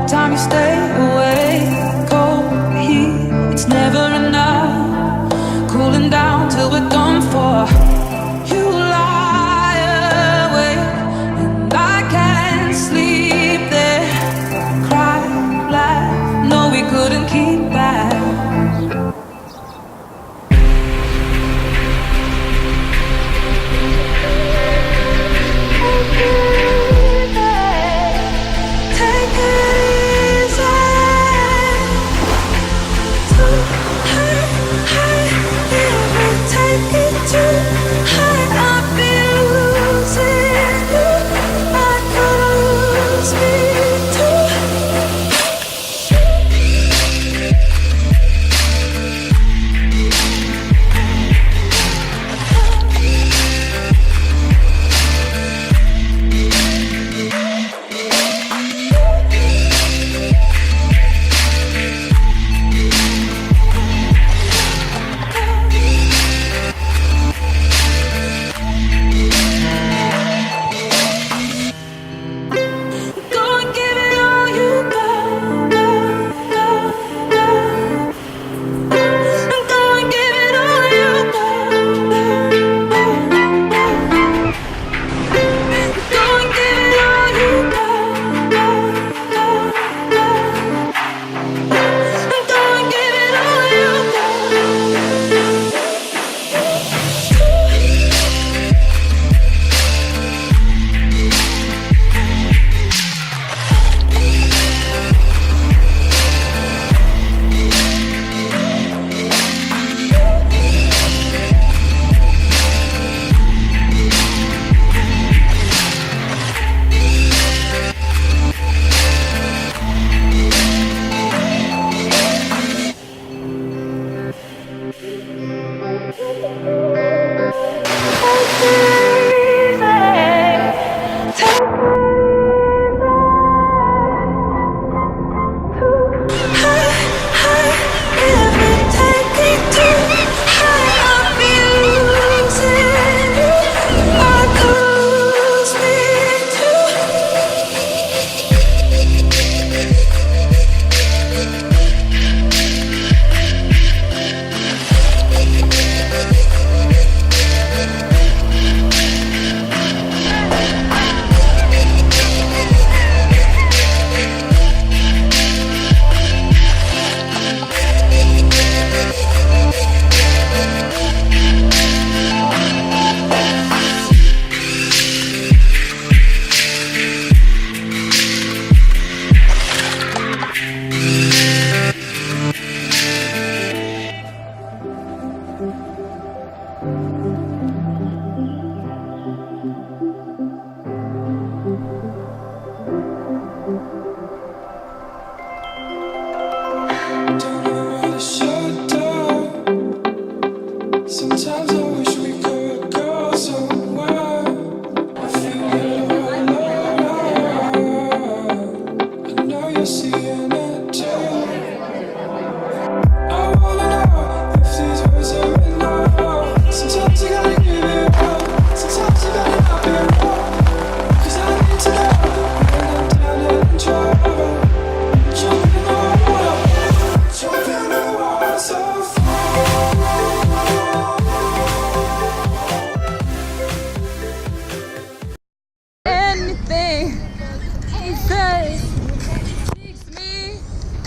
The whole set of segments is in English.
time you stay away. Cold heat, it's never enough. Cooling down till we're done for. You lie awake and I can't sleep there. Cry, laugh, no we couldn't keep back.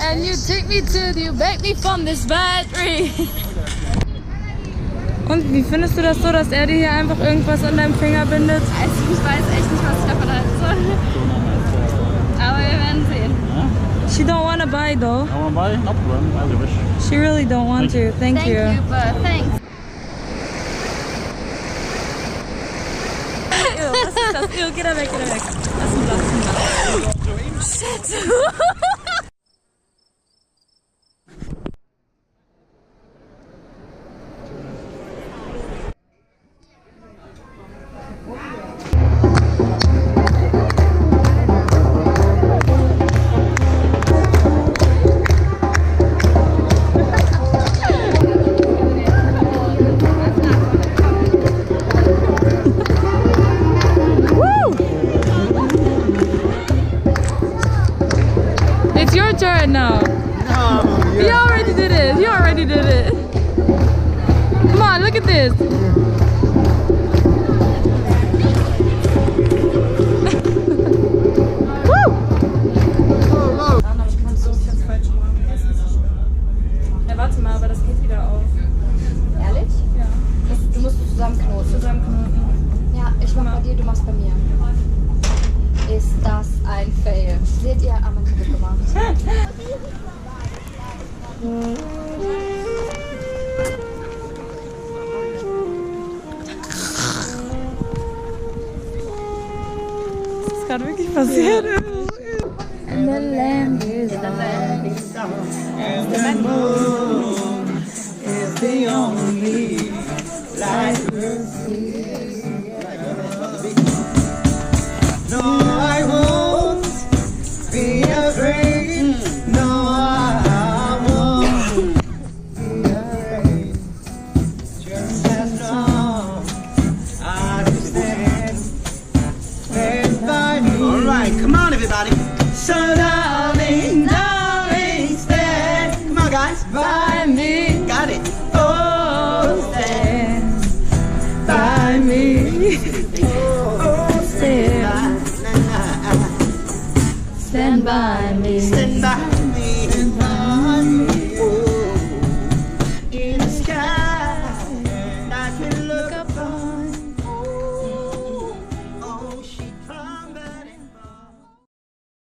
And you take me to, you back me from this battery. Und wie findest du das so, dass er dir hier einfach irgendwas an deinem Finger bindet? Also ich weiß echt nicht, was ich davon halten soll. Aber wir werden sehen. She don't want to buy though. I want to buy? No problem, as you wish. She really don't want to. Thank you. Thank you, but thanks. Was ist das? Geh da weg, geh da weg. Lass ihn, lass ihn. Shit. turn now. No, You already did it. You already did it. Come on, look at this. Ja, warte mal, aber das geht wieder auf. Ehrlich? Ja. Du musst zusammenknoten. Zusammenknoten. Ja, ich mach bei dir, du machst bei mir. Ist das ein Fail? Seht ihr? Ah, mein Kopf gemacht. Das ist gerade wirklich passiert. And the land is The moon is the only light we'll see. No, I won't be afraid. No, I won't be afraid. Just as long as you stand by me. All right, come on, everybody. So, darling, darling, stand. Come on, guys. By me. Got it. Oh, stand by me. Oh, stand. Stand by me. Stand by.